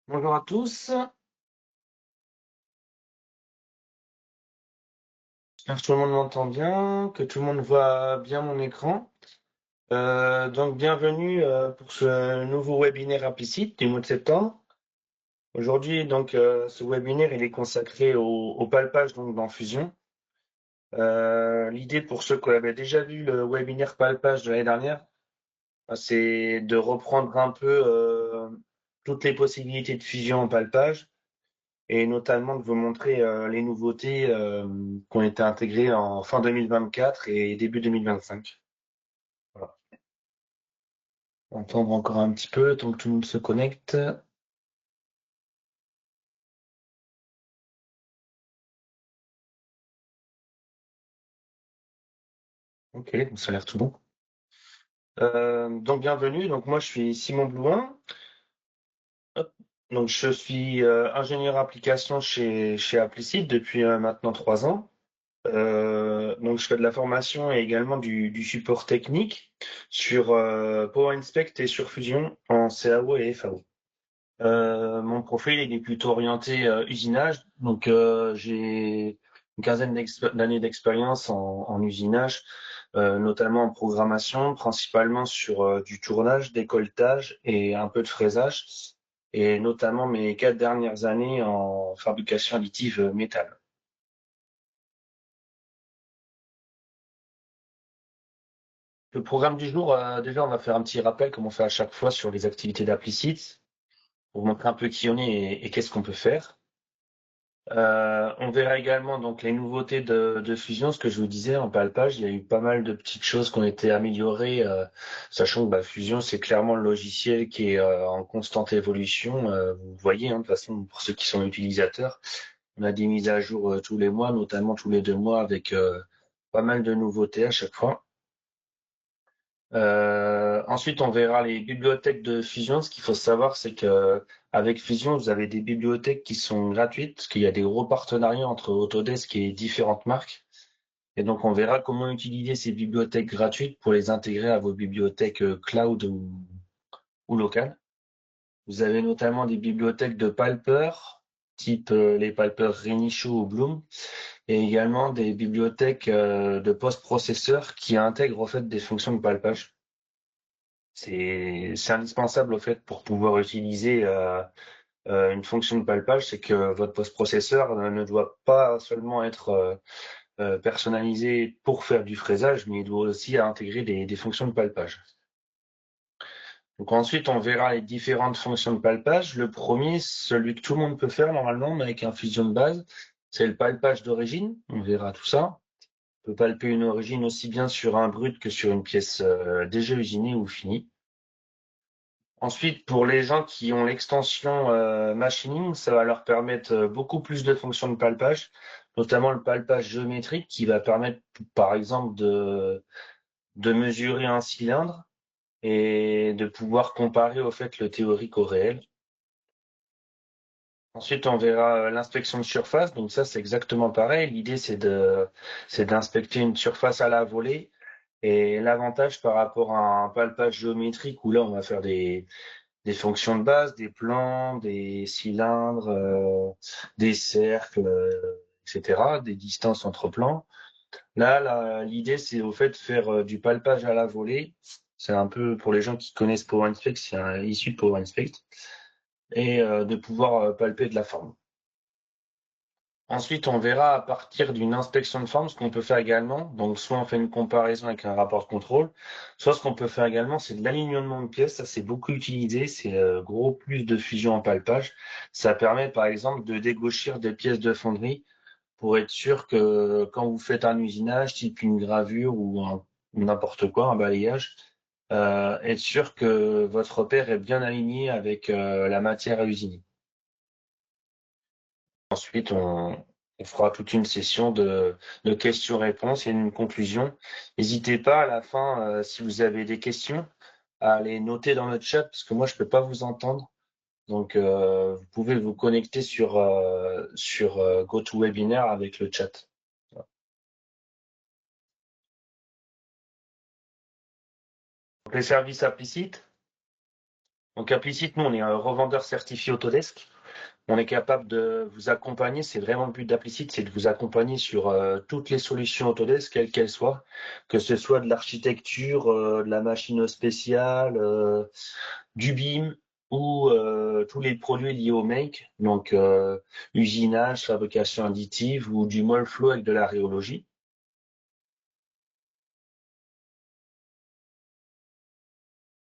Bonjour à tous, j'espère que tout le monde m'entend bien, que tout le monde voit bien mon écran. Donc bienvenue pour ce nouveau webinaire implicite du mois de septembre. Aujourd'hui, ce webinaire il est consacré au palpage donc dans Fusion. L'idée pour ceux qui avaient déjà vu le webinaire palpage de l'année dernière, c'est de reprendre un peu toutes les possibilités de fusion en palpage et notamment de vous montrer les nouveautés qui ont été intégrées en fin 2024 et début 2025. Voilà. On va attendre encore un petit peu tant que tout le monde se connecte. Ok, donc ça a l'air tout bon. Donc bienvenue, donc moi je suis Simon Blouin. Hop. Donc je suis ingénieur application chez Applicit depuis maintenant 3 ans. Donc je fais de la formation et également du support technique sur PowerInspect et sur Fusion en CAO et FAO. Mon profil il est plutôt orienté usinage, donc j'ai une quinzaine d'années d'expérience en usinage, notamment en programmation, principalement sur du tournage, décolletage et un peu de fraisage, et notamment mes 4 dernières années en fabrication additive métal. Le programme du jour, déjà on va faire un petit rappel comme on fait à chaque fois sur les activités d'Applicit, pour vous montrer un peu qui on est et qu'est-ce qu'on peut faire. On verra également donc les nouveautés de Fusion, ce que je vous disais en palpage, il y a eu pas mal de petites choses qui ont été améliorées, sachant que Fusion c'est clairement le logiciel qui est en constante évolution. Vous voyez, de toute façon pour ceux qui sont utilisateurs, on a des mises à jour tous les mois, notamment tous les 2 mois, avec pas mal de nouveautés à chaque fois. Ensuite, on verra les bibliothèques de Fusion. Ce qu'il faut savoir, c'est que avec Fusion, vous avez des bibliothèques qui sont gratuites, parce qu'il y a des gros partenariats entre Autodesk et différentes marques. Et donc, on verra comment utiliser ces bibliothèques gratuites pour les intégrer à vos bibliothèques cloud ou locales. Vous avez notamment des bibliothèques de Palper, type les Palper Renishaw ou Bloom, et également des bibliothèques de post-processeurs qui intègrent au fait des fonctions de palpage. C'est indispensable au fait pour pouvoir utiliser une fonction de palpage, c'est que votre post-processeur ne doit pas seulement être personnalisé pour faire du fraisage, mais il doit aussi intégrer des fonctions de palpage. Donc ensuite, on verra les différentes fonctions de palpage. Le premier, celui que tout le monde peut faire normalement, mais avec un fusion de base, c'est le palpage d'origine. On verra tout ça. On peut palper une origine aussi bien sur un brut que sur une pièce déjà usinée ou finie. Ensuite, pour les gens qui ont l'extension machining, ça va leur permettre beaucoup plus de fonctions de palpage, notamment le palpage géométrique qui va permettre, par exemple, de mesurer un cylindre et de pouvoir comparer au fait le théorique au réel. Ensuite, on verra l'inspection de surface. Donc ça, c'est exactement pareil. L'idée, c'est d'inspecter une surface à la volée. Et l'avantage par rapport à un palpage géométrique où là, on va faire des fonctions de base, des plans, des cylindres, des cercles, etc., des distances entre plans. Là, l'idée, c'est au fait de faire du palpage à la volée. C'est un peu pour les gens qui connaissent PowerInspect, issu de PowerInspect, et de pouvoir palper de la forme. Ensuite, on verra à partir d'une inspection de forme ce qu'on peut faire également. Donc, soit on fait une comparaison avec un rapport de contrôle, soit ce qu'on peut faire également, c'est de l'alignement de pièces. Ça, c'est beaucoup utilisé. C'est gros plus de fusion en palpage. Ça permet, par exemple, de dégauchir des pièces de fonderie pour être sûr que quand vous faites un usinage, type une gravure ou n'importe quoi, un balayage, être sûr que votre repère est bien aligné avec la matière à usiner. Ensuite, on fera toute une session de questions-réponses et une conclusion. N'hésitez pas à la fin, si vous avez des questions, à les noter dans le chat parce que moi, je peux pas vous entendre. Donc, vous pouvez vous connecter sur GoToWebinar avec le chat. Voilà. Donc, les services implicites. Donc Applicite, nous, on est un revendeur certifié Autodesk. On est capable de vous accompagner. C'est vraiment le but d'Applicite, c'est de vous accompagner sur toutes les solutions Autodesk, quelles qu'elles soient, que ce soit de l'architecture, de la machine spéciale, du BIM ou tous les produits liés au make, donc usinage, fabrication additive ou du mold flow avec de la rhéologie.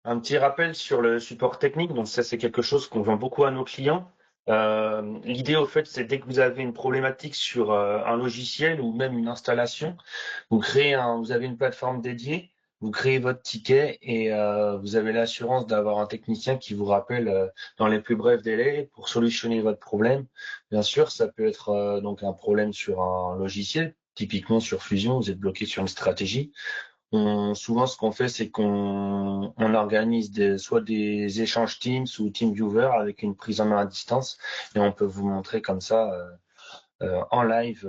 Un petit rappel sur le support technique, donc ça c'est quelque chose qu'on vend beaucoup à nos clients. L'idée au fait, c'est dès que vous avez une problématique sur un logiciel ou même une installation, vous avez une plateforme dédiée, vous créez votre ticket et vous avez l'assurance d'avoir un technicien qui vous rappelle dans les plus brefs délais pour solutionner votre problème. Bien sûr, ça peut être donc un problème sur un logiciel. Typiquement sur Fusion, vous êtes bloqué sur une stratégie. Souvent, ce qu'on fait, c'est qu'on organise soit des échanges Teams ou TeamViewer avec une prise en main à distance, et on peut vous montrer comme ça en live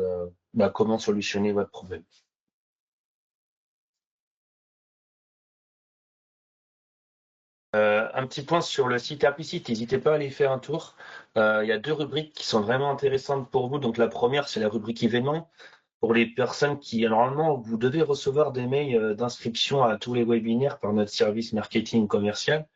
comment solutionner votre problème. Un petit point sur le site Applicite, n'hésitez pas à aller faire un tour. Il y a deux rubriques qui sont vraiment intéressantes pour vous. Donc la première, c'est la rubrique événements. Pour les personnes qui, normalement, vous devez recevoir des mails d'inscription à tous les webinaires par notre service marketing commercial.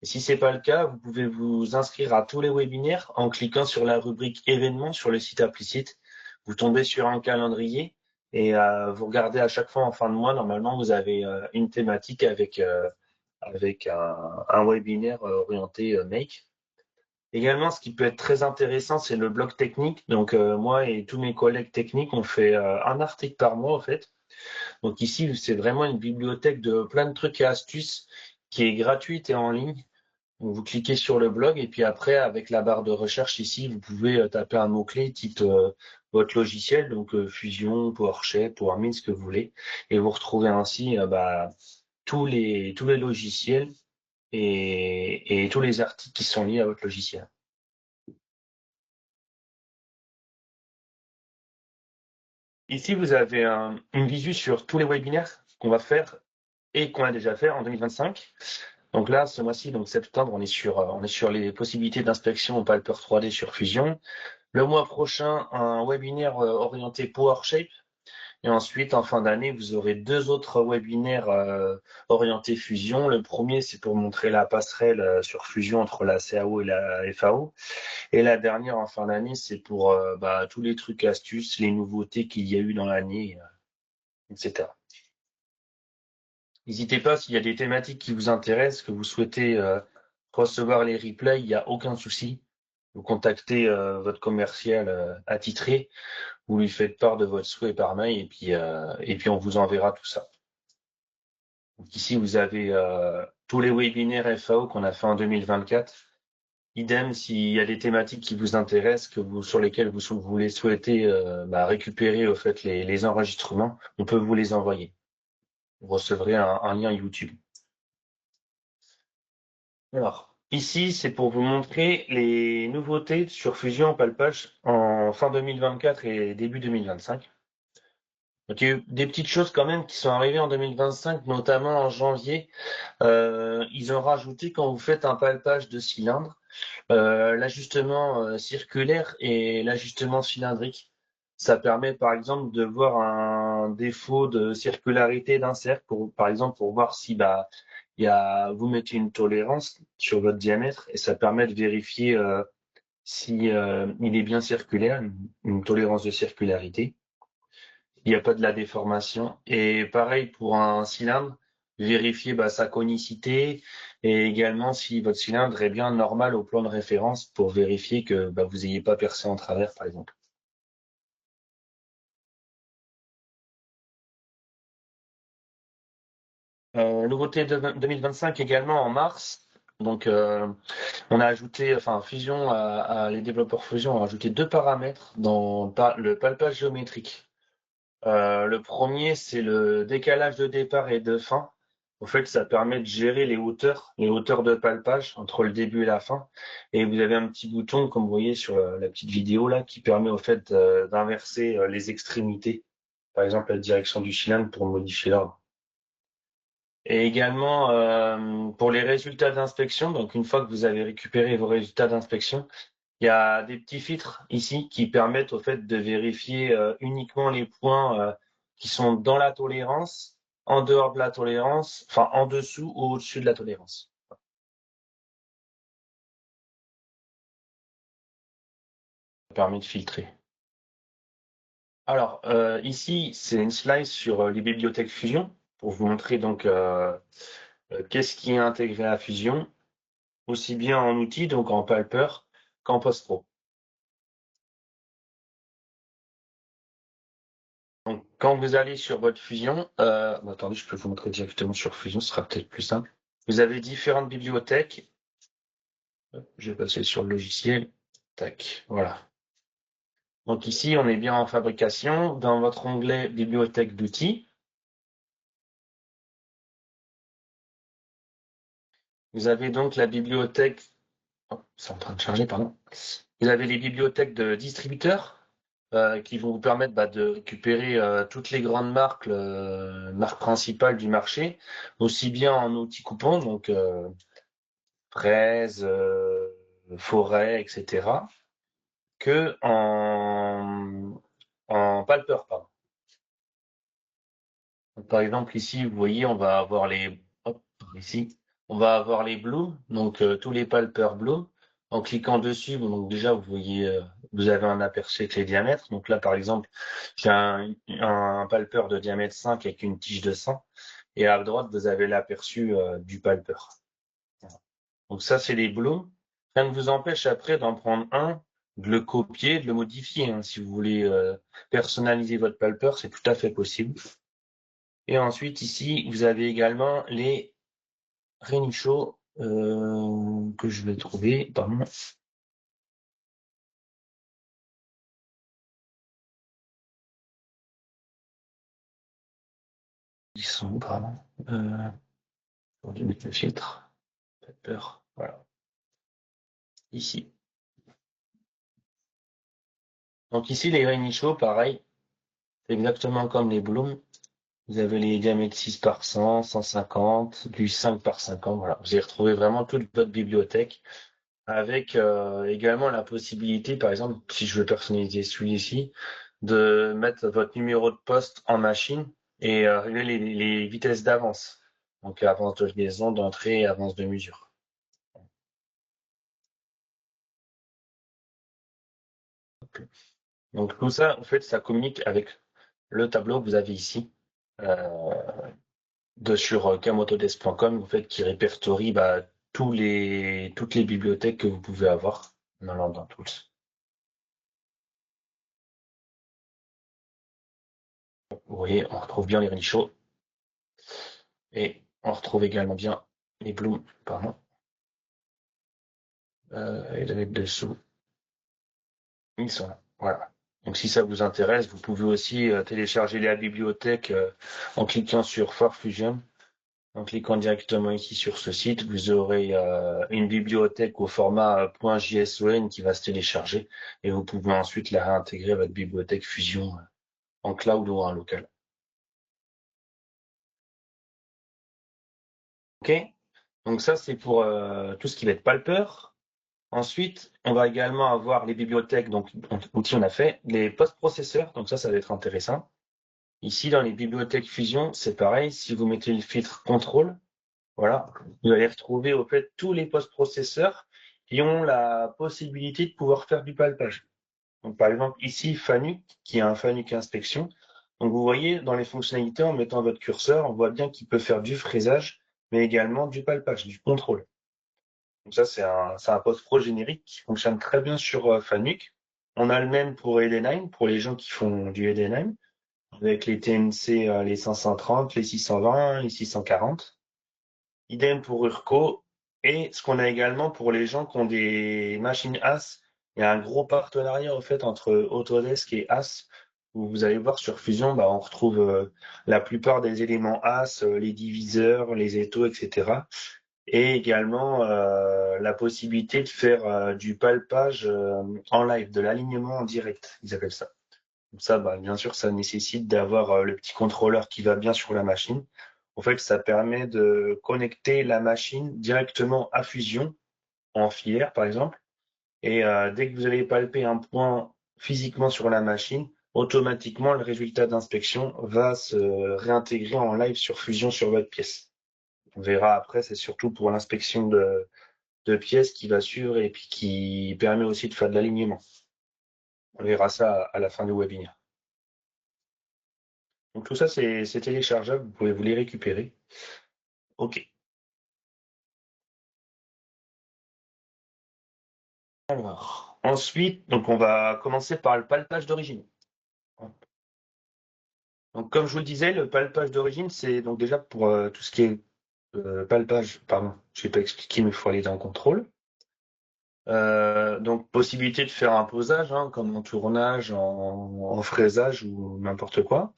Et si c'est pas le cas, vous pouvez vous inscrire à tous les webinaires en cliquant sur la rubrique événements sur le site Applicite. Vous tombez sur un calendrier et vous regardez à chaque fois en fin de mois. Normalement, vous avez une thématique avec un webinaire orienté make. Également, ce qui peut être très intéressant, c'est le blog technique. Donc, moi et tous mes collègues techniques, on fait un article par mois, en fait. Donc ici, c'est vraiment une bibliothèque de plein de trucs et astuces qui est gratuite et en ligne. Donc, vous cliquez sur le blog et puis après, avec la barre de recherche ici, vous pouvez taper un mot-clé, type votre logiciel, donc Fusion, PowerShell, PowerMint, ce que vous voulez, et vous retrouvez ainsi tous les logiciels et tous les articles qui sont liés à votre logiciel. Ici, vous avez une visu sur tous les webinaires qu'on va faire et qu'on a déjà fait en 2025. Donc là, ce mois-ci, donc septembre, on est sur les possibilités d'inspection au Palper 3D sur Fusion. Le mois prochain, un webinaire orienté PowerShape. Et ensuite, en fin d'année, vous aurez deux autres webinaires orientés Fusion. Le premier, c'est pour montrer la passerelle sur Fusion entre la CAO et la FAO. Et la dernière, en fin d'année, c'est pour tous les trucs astuces, les nouveautés qu'il y a eu dans l'année, etc. N'hésitez pas, s'il y a des thématiques qui vous intéressent, que vous souhaitez recevoir les replays, il n'y a aucun souci. Vous contactez votre commercial attitré, vous lui faites part de votre souhait par mail et puis on vous enverra tout ça. Donc ici, vous avez tous les webinaires FAO qu'on a fait en 2024. Idem, s'il y a des thématiques qui vous intéressent, sur lesquelles vous voulez souhaiter récupérer au fait les enregistrements, on peut vous les envoyer. Vous recevrez un lien YouTube. Alors, ici, c'est pour vous montrer les nouveautés sur Fusion Palpage en fin 2024 et début 2025. Donc, il y a eu des petites choses quand même qui sont arrivées en 2025, notamment en janvier. Ils ont rajouté, quand vous faites un palpage de cylindre, l'ajustement circulaire et l'ajustement cylindrique. Ça permet par exemple de voir un défaut de circularité d'un cercle, par exemple pour voir si vous mettez une tolérance sur votre diamètre et ça permet de vérifier si il est bien circulaire, une tolérance de circularité. Il n'y a pas de la déformation. Et pareil pour un cylindre, vérifier sa conicité et également si votre cylindre est bien normal au plan de référence pour vérifier que vous n'ayez pas percé en travers, par exemple. Nouveauté de 2025 également en mars. Donc, on a ajouté, enfin, Fusion, les développeurs Fusion ont ajouté deux paramètres dans le palpage géométrique. Le premier, c'est le décalage de départ et de fin. En fait, ça permet de gérer les hauteurs de palpage entre le début et la fin. Et vous avez un petit bouton, comme vous voyez sur la petite vidéo là, qui permet au fait d'inverser les extrémités. Par exemple, la direction du cylindre pour modifier l'ordre. Et également pour les résultats d'inspection, donc une fois que vous avez récupéré vos résultats d'inspection, il y a des petits filtres ici qui permettent au fait de vérifier uniquement les points qui sont dans la tolérance, en dehors de la tolérance, enfin en dessous ou au-dessus de la tolérance. Ça permet de filtrer. Alors ici, c'est une slide sur les bibliothèques Fusion pour vous montrer donc qu'est-ce qui est intégré à Fusion, aussi bien en outil, donc en Palper, qu'en PostPro. Donc, quand vous allez sur votre Fusion, attendez, je peux vous montrer directement sur Fusion, ce sera peut-être plus simple. Vous avez différentes bibliothèques. Hop, je vais passer sur le logiciel. Tac, voilà. Donc ici, on est bien en fabrication. Dans votre onglet bibliothèque d'outils, vous avez donc la bibliothèque. Oh, c'est en train de charger, pardon. Vous avez les bibliothèques de distributeurs qui vont vous permettre de récupérer toutes les grandes marques, marques principales du marché, aussi bien en outils coupons, donc fraises, forêt, etc., que en palper, pardon. Donc, par exemple, ici, vous voyez, on va avoir les, hop, ici, on va avoir les blues, donc tous les palpers blue. En cliquant dessus, bon, donc déjà, vous voyez, vous avez un aperçu avec les diamètres. Donc là, par exemple, j'ai un palper de diamètre 5 avec une tige de 100. Et à droite, vous avez l'aperçu du palper. Donc ça, c'est les blues. Rien ne vous empêche après d'en prendre un, de le copier, de le modifier, hein. Si vous voulez personnaliser votre palper, c'est tout à fait possible. Et ensuite, ici, vous avez également les Renichaux que je vais trouver. Pardon. Ils sont où, pardon. Pour lui mettre le filtre. Pas peur. Voilà. Ici. Donc ici, les Renichaux, pareil. C'est exactement comme les Bloom. Vous avez les diamètres 6 par 100, 150, du 5 par 50. Voilà. Vous allez retrouver vraiment toute votre bibliothèque avec également la possibilité, par exemple, si je veux personnaliser celui-ci, de mettre votre numéro de poste en machine et régler les vitesses d'avance. Donc avance de liaison, d'entrée et avance de mesure. Donc tout ça, en fait, ça communique avec le tableau que vous avez ici euh, sur kamotodesk.com, en fait, qui répertorie toutes les bibliothèques que vous pouvez avoir dans Lambda Tools. Vous voyez, on retrouve bien les Renichaux et on retrouve également bien les Bloom, pardon, et les dessous. Ils sont là. Voilà. Donc si ça vous intéresse, vous pouvez aussi télécharger la bibliothèque en cliquant sur For Fusion. En cliquant directement ici sur ce site, vous aurez une bibliothèque au format .json qui va se télécharger et vous pouvez ensuite la réintégrer à votre bibliothèque Fusion en cloud ou en local. OK? Donc ça, c'est pour tout ce qui va être Palper. Ensuite, on va également avoir les bibliothèques, donc outils on a fait, les post-processeurs, donc ça va être intéressant. Ici, dans les bibliothèques Fusion, c'est pareil, si vous mettez le filtre contrôle, voilà, vous allez retrouver au fait tous les post-processeurs qui ont la possibilité de pouvoir faire du palpage. Donc par exemple ici, Fanuc, qui a un Fanuc inspection. Donc vous voyez, dans les fonctionnalités, en mettant votre curseur, on voit bien qu'il peut faire du fraisage, mais également du palpage, du contrôle. Donc ça, c'est un post-pro générique qui fonctionne très bien sur Fanuc. On a le même pour Edenheim, pour les gens qui font du Edenheim, avec les TNC, les 530, les 620, les 640. Idem pour Urco. Et ce qu'on a également pour les gens qui ont des machines AS, il y a un gros partenariat en fait entre Autodesk et AS, où vous allez voir sur Fusion, on retrouve la plupart des éléments AS, les diviseurs, les étaux, etc. Et également la possibilité de faire du palpage en live, de l'alignement en direct, ils appellent ça. Donc ça, bien sûr, ça nécessite d'avoir le petit contrôleur qui va bien sur la machine. En fait, ça permet de connecter la machine directement à Fusion, en filaire par exemple. Et dès que vous allez palper un point physiquement sur la machine, automatiquement le résultat d'inspection va se réintégrer en live sur Fusion sur votre pièce. On verra après, c'est surtout pour l'inspection de pièces qui va suivre et puis qui permet aussi de faire de l'alignement. On verra ça à la fin du webinaire. Donc tout ça, c'est téléchargeable, vous pouvez vous les récupérer. OK. Alors, ensuite, donc on va commencer par le palpage d'origine. Donc comme je vous le disais, le palpage d'origine, c'est donc déjà pour tout ce qui est palpage, pardon, je vais pas expliquer, mais il faut aller dans le contrôle. Donc possibilité de faire un posage, hein, comme en tournage, en fraisage ou n'importe quoi.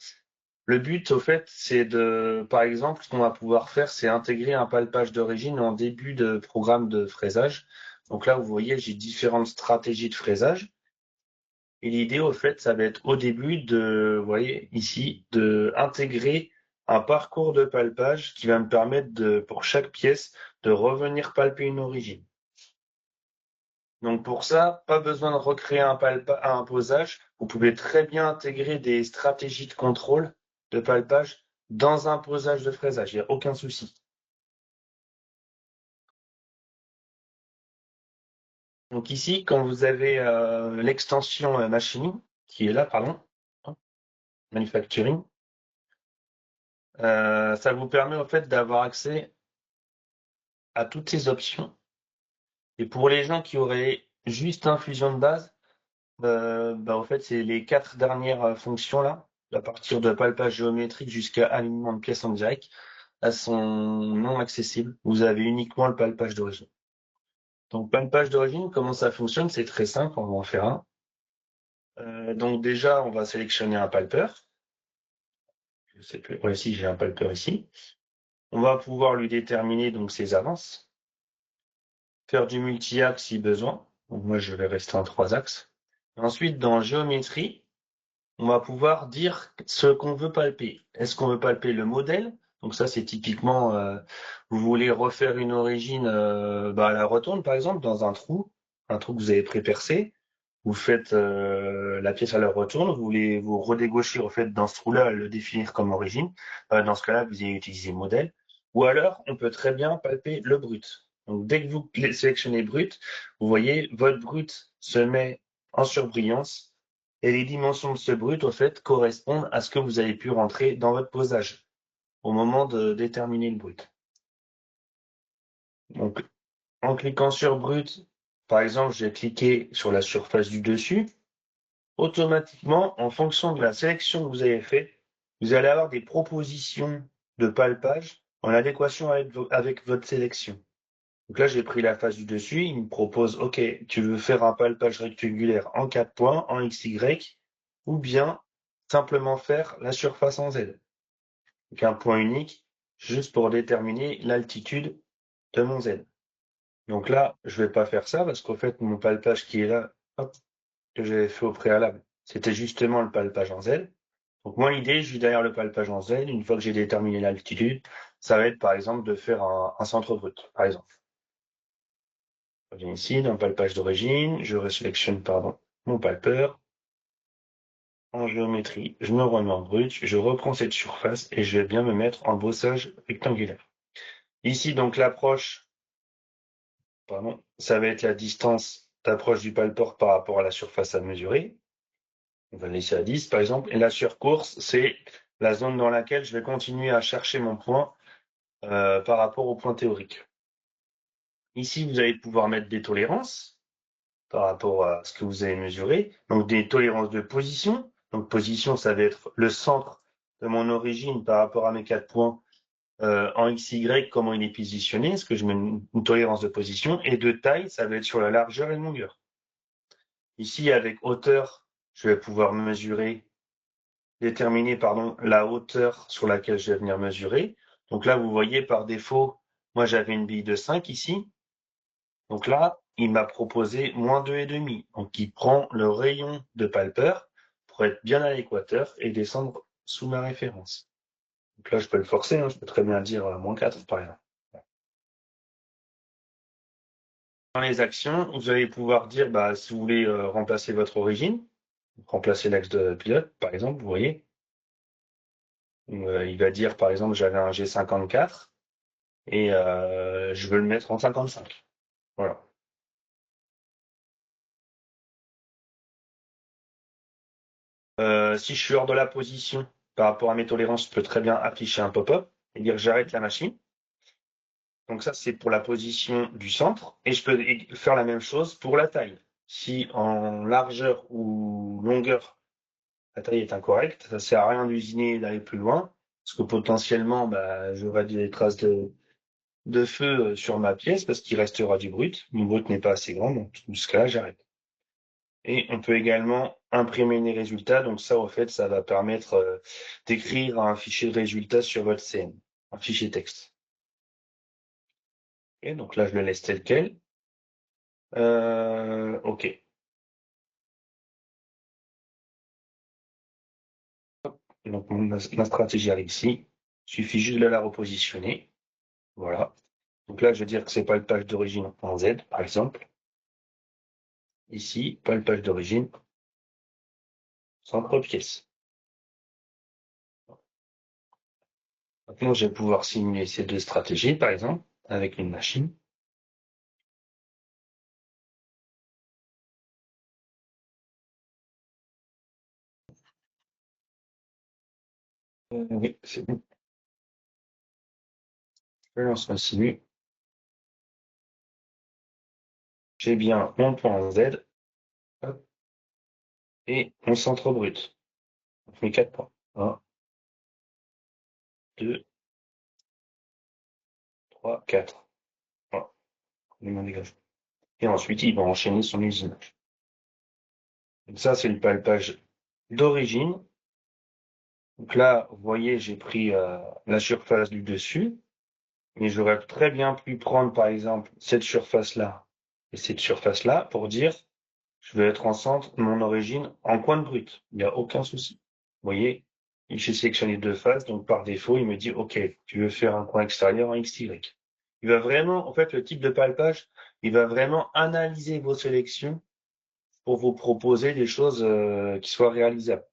Le but, au fait, c'est de, par exemple, ce qu'on va pouvoir faire, c'est intégrer un palpage d'origine en début de programme de fraisage. Donc là, vous voyez, j'ai différentes stratégies de fraisage. Et l'idée, au fait, ça va être au début de, vous voyez, ici, de intégrer un parcours de palpage qui va me permettre de, pour chaque pièce, de revenir palper une origine. Donc pour ça, pas besoin de recréer un posage. Vous pouvez très bien intégrer des stratégies de contrôle de palpage dans un posage de fraisage. Il n'y a aucun souci. Donc ici, quand vous avez l'extension machining, qui est là, pardon, hein, manufacturing, ça vous permet en fait d'avoir accès à toutes ces options. Et pour les gens qui auraient juste un fusion de base, en fait, c'est les 4 dernières fonctions là, à partir de palpage géométrique jusqu'à alignement de pièces en direct, elles sont non accessibles. Vous avez uniquement le palpage d'origine. Donc, palpage d'origine, comment ça fonctionne? C'est très simple, on va en faire un. Donc déjà, on va sélectionner un palpeur. Je sais plus. Ouais, ici, j'ai un palpeur ici. On va pouvoir lui déterminer donc ses avances, faire du multi-axe si besoin. Donc moi, je vais rester en 3 axes. Ensuite, dans géométrie, on va pouvoir dire ce qu'on veut palper. Est-ce qu'on veut palper le modèle? Donc ça, c'est typiquement, vous voulez refaire une origine à la rotonde, par exemple, dans un trou que vous avez pré-percé. Vous faites la pièce à la rotonde, vous voulez vous redégaucher en fait dans ce trou-là, le définir comme origine. Dans ce cas-là, vous allez utiliser modèle. Ou alors, on peut très bien palper le brut. Donc dès que vous sélectionnez brut, vous voyez votre brut se met en surbrillance et les dimensions de ce brut, au fait, correspondent à ce que vous avez pu rentrer dans votre posage au moment de déterminer le brut. Donc, en cliquant sur brut, par exemple, je vais cliquer sur la surface du dessus. Automatiquement, en fonction de la sélection que vous avez faite, vous allez avoir des propositions de palpage en adéquation avec votre sélection. Donc là, j'ai pris la face du dessus. Il me propose, OK, tu veux faire un palpage rectangulaire en 4 points, en XY, ou bien simplement faire la surface en Z. Donc un point unique, juste pour déterminer l'altitude de mon Z. Donc là, je vais pas faire ça parce qu'au fait, mon palpage qui est là, hop, que j'avais fait au préalable, c'était justement le palpage en Z. Donc moi, l'idée, je vais derrière le palpage en Z. Une fois que j'ai déterminé l'altitude, ça va être par exemple de faire un centre brut, par exemple. Je viens ici dans le palpage d'origine, je resélectionne pardon, mon palpeur. En géométrie, je me remets en brut, je reprends cette surface et je vais bien me mettre en bossage rectangulaire. Ici, donc l'approche, pardon, ça va être la distance d'approche du palpeur par rapport à la surface à mesurer. On va le laisser à 10 par exemple. Et la surcourse, c'est la zone dans laquelle je vais continuer à chercher mon point par rapport au point théorique. Ici, vous allez pouvoir mettre des tolérances par rapport à ce que vous avez mesuré. Donc des tolérances de position. Donc position, ça va être le centre de mon origine par rapport à mes 4 points en XY, comment il est positionné. Est-ce que je mets une tolérance de position? Et de taille, ça va être sur la largeur et la longueur. Ici, avec hauteur, je vais pouvoir déterminer la hauteur sur laquelle je vais venir mesurer. Donc là, vous voyez par défaut, moi j'avais une bille de 5 ici. Donc là, il m'a proposé moins 2,5. Donc il prend le rayon de palpeur pour être bien à l'équateur et descendre sous ma référence. Donc là, je peux le forcer, hein, je peux très bien dire -4 par exemple. Dans les actions, vous allez pouvoir dire bah, si vous voulez remplacer votre origine, remplacer l'axe de pilote, par exemple, vous voyez. Il va dire, par exemple, j'avais un G54 et je veux le mettre en 55. Voilà. Si je suis hors de la position par rapport à mes tolérances, je peux très bien afficher un pop-up et dire j'arrête la machine. Donc ça, c'est pour la position du centre. Et je peux faire la même chose pour la taille. Si en largeur ou longueur, la taille est incorrecte, ça sert à rien d'usiner et d'aller plus loin, parce que potentiellement, bah, j'aurai des traces de feu sur ma pièce, parce qu'il restera du brut. Mon brut n'est pas assez grand, donc dans ce cas-là, j'arrête. Et on peut également imprimer les résultats. Donc ça, au fait, ça va permettre d'écrire un fichier de résultats sur votre scène, un fichier texte. Et donc là, je le laisse tel quel. OK. Donc ma stratégie arrive ici. Il suffit juste de la repositionner. Voilà. Donc là, je veux dire que c'est pas le page d'origine en Z, par exemple. Ici, pas le page d'origine, centre pièce. Maintenant, je vais pouvoir simuler ces deux stratégies, par exemple, avec une machine. Oui, c'est bon. Je lance ma simu. J'ai bien mon point Z, hop, et mon centre brut. Donc mes 4 points. 1, 2, 3, 4. Voilà, les mains dégagées. Et ensuite, il va enchaîner son usinage. Donc ça, c'est le palpage d'origine. Donc là, vous voyez, j'ai pris la surface du dessus, mais j'aurais très bien pu prendre, par exemple, cette surface-là et cette surface-là pour dire, je vais être en centre, mon origine, en coin de brut. Il n'y a aucun souci. Vous voyez, j'ai sélectionné deux faces, donc par défaut, il me dit, OK, tu veux faire un coin extérieur en XY. Il va vraiment, en fait, le type de palpage, il va vraiment analyser vos sélections pour vous proposer des choses qui soient réalisables.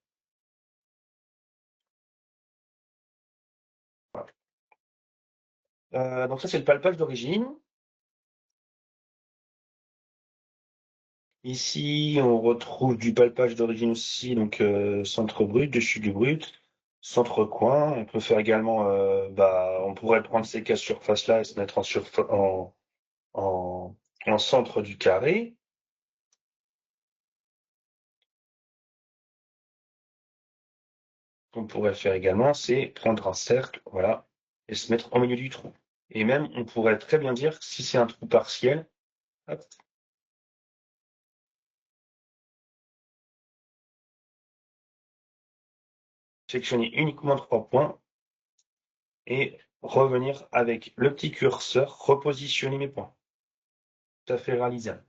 Voilà. Donc ça, c'est le palpage d'origine. Ici, on retrouve du palpage d'origine aussi, donc centre brut, dessus du brut, centre coin. On peut faire également, bah, on pourrait prendre ces quatre surfaces-là et se mettre en, en centre du carré. On pourrait faire également, c'est prendre un cercle, voilà, et se mettre au milieu du trou. Et même, on pourrait très bien dire, si c'est un trou partiel, hop, sélectionner uniquement 3 points et revenir avec le petit curseur, repositionner mes points. Tout à fait réalisable.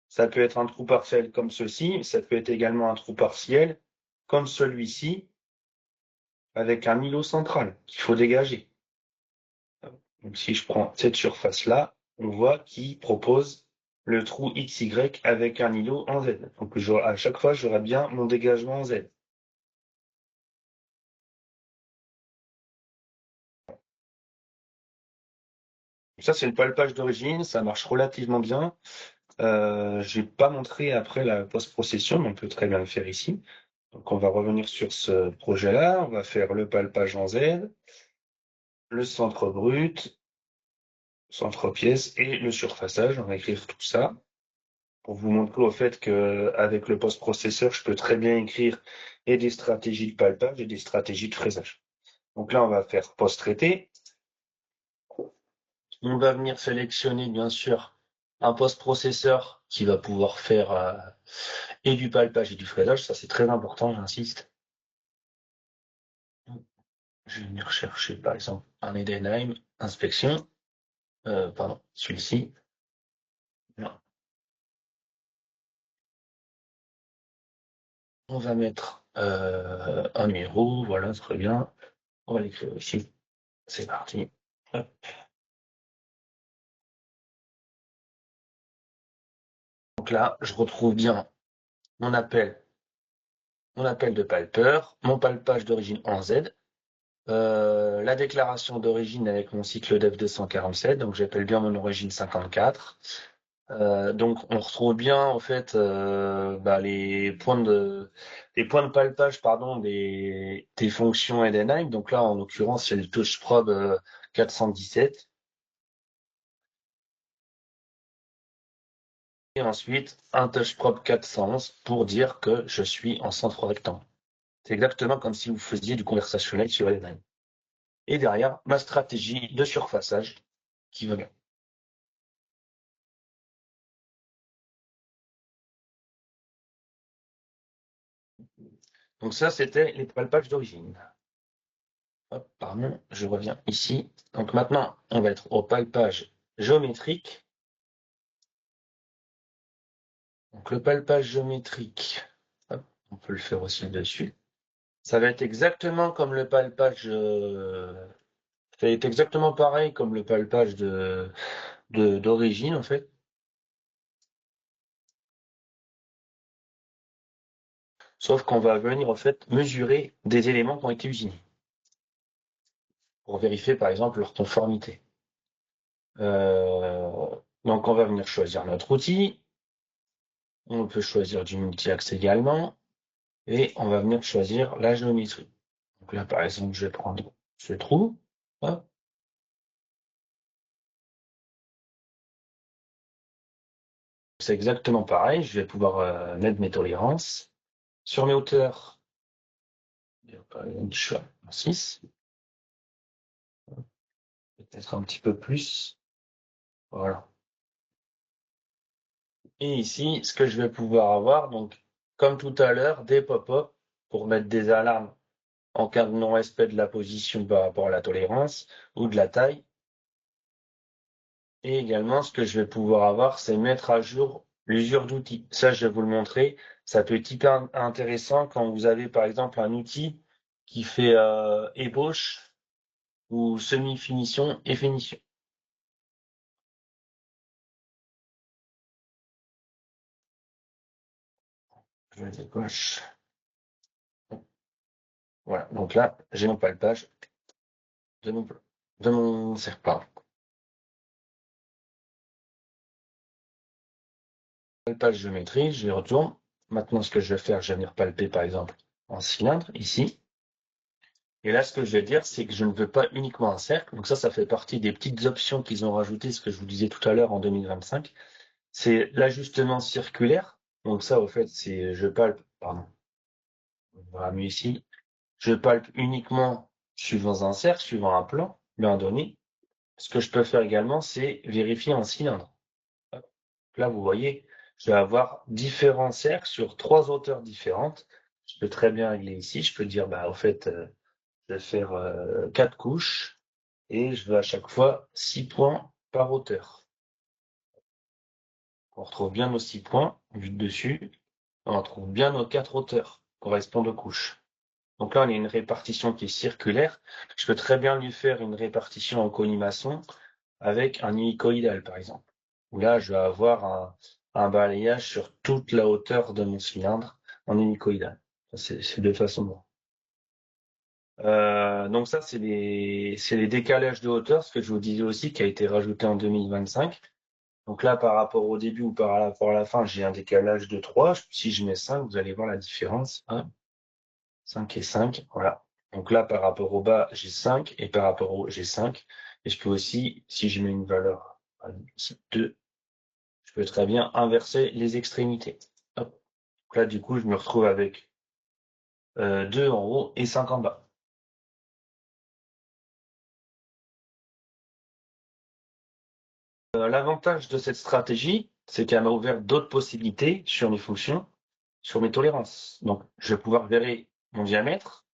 Ça peut être un trou partiel comme ceci, ça peut être également un trou partiel comme celui-ci, avec un îlot central qu'il faut dégager. Donc si je prends cette surface-là, on voit qu'il propose le trou XY avec un îlot en Z. Donc à chaque fois, j'aurai bien mon dégagement en Z. Ça, c'est le palpage d'origine, ça marche relativement bien. Je vais pas montré après la post-procession, mais on peut très bien le faire ici. Donc on va revenir sur ce projet-là, on va faire le palpage en Z, le centre brut, centre pièce et le surfaçage. On va écrire tout ça pour vous montrer au fait que avec le post-processeur, je peux très bien écrire et des stratégies de palpage et des stratégies de fraisage. Donc là, on va faire post-traité. On va venir sélectionner, bien sûr, un post-processeur qui va pouvoir faire et du palpage et du fraisage. Ça, c'est très important, j'insiste. Je vais venir chercher, par exemple, un Edenheim, inspection. Pardon, celui-ci. Non. On va mettre un numéro, voilà, très bien. On va l'écrire ici. C'est parti. Hop. Donc là, je retrouve bien mon appel de palpeur, mon palpage d'origine en Z, la déclaration d'origine avec mon cycle def 247, donc j'appelle bien mon origine 54. Donc on retrouve bien en fait les points de palpage des fonctions Edenheim. Donc là en l'occurrence c'est le touchprobe 417. Et ensuite un touchprobe 411 pour dire que je suis en centre rectangle. C'est exactement comme si vous faisiez du conversationnel sur Edenheim. Et derrière, ma stratégie de surfaçage qui va bien. Donc ça, c'était les palpages d'origine. Hop, pardon, je reviens ici. Donc maintenant, on va être au palpage géométrique. Donc le palpage géométrique, hop, on peut le faire aussi dessus. Ça va être exactement comme le palpage, ça va être exactement pareil comme le palpage d'origine en fait. Sauf qu'on va venir en fait mesurer des éléments qui ont été usinés pour vérifier par exemple leur conformité. Donc on va venir choisir notre outil. On peut choisir du multi-axe également. Et on va venir choisir la géométrie. Donc là, par exemple, je vais prendre ce trou. Hop. C'est exactement pareil. Je vais pouvoir mettre mes tolérances. Sur mes hauteurs, par exemple, je suis à 6. Peut-être un petit peu plus. Voilà. Et ici, ce que je vais pouvoir avoir, donc, comme tout à l'heure, des pop-up pour mettre des alarmes en cas de non-respect de la position par rapport à la tolérance ou de la taille. Et également, ce que je vais pouvoir avoir, c'est mettre à jour l'usure d'outils. Ça, je vais vous le montrer. Ça peut être hyper intéressant quand vous avez, par exemple, un outil qui fait ébauche ou semi-finition et finition. Je débauche. Voilà. Donc là, j'ai mon palpage de mon serpent. Palpage géométrie, je les retourne. Maintenant, ce que je vais faire, je vais venir palper, par exemple, en cylindre, ici. Et là, ce que je vais dire, c'est que je ne veux pas uniquement un cercle. Donc ça fait partie des petites options qu'ils ont rajoutées, ce que je vous disais tout à l'heure en 2025. C'est l'ajustement circulaire. Donc ça, au fait, c'est je palpe, pardon, on va mieux ici. Je palpe uniquement suivant un cercle, suivant un plan bien donné. Ce que je peux faire également, c'est vérifier un cylindre. Hop. Là, vous voyez, je vais avoir différents cercles sur 3 hauteurs différentes. Je peux très bien régler ici. Je peux dire, bah, au fait, je vais faire 4 couches et je veux à chaque fois 6 points par hauteur. On retrouve bien nos 6 points vus de dessus. On retrouve bien nos 4 hauteurs correspondent aux couches. Donc là, on a une répartition qui est circulaire. Je peux très bien lui faire une répartition en colimaçon avec un hélicoïdal, par exemple. Où là, je vais avoir un balayage sur toute la hauteur de mon cylindre en hélicoïdal. C'est deux façons. Donc ça, c'est les décalages de hauteur, ce que je vous disais aussi, qui a été rajouté en 2025. Donc là, par rapport au début ou par rapport à la fin, j'ai un décalage de 3. Si je mets 5, vous allez voir la différence. 5 et 5, voilà. Donc là, par rapport au bas, j'ai 5, et par rapport au haut, j'ai 5. Et je peux aussi, si je mets une valeur 2, je peux très bien inverser les extrémités. Hop. Donc là, du coup, je me retrouve avec 2 en haut et 5 en bas. L'avantage de cette stratégie, c'est qu'elle m'a ouvert d'autres possibilités sur mes fonctions, sur mes tolérances. Donc, je vais pouvoir gérer mon diamètre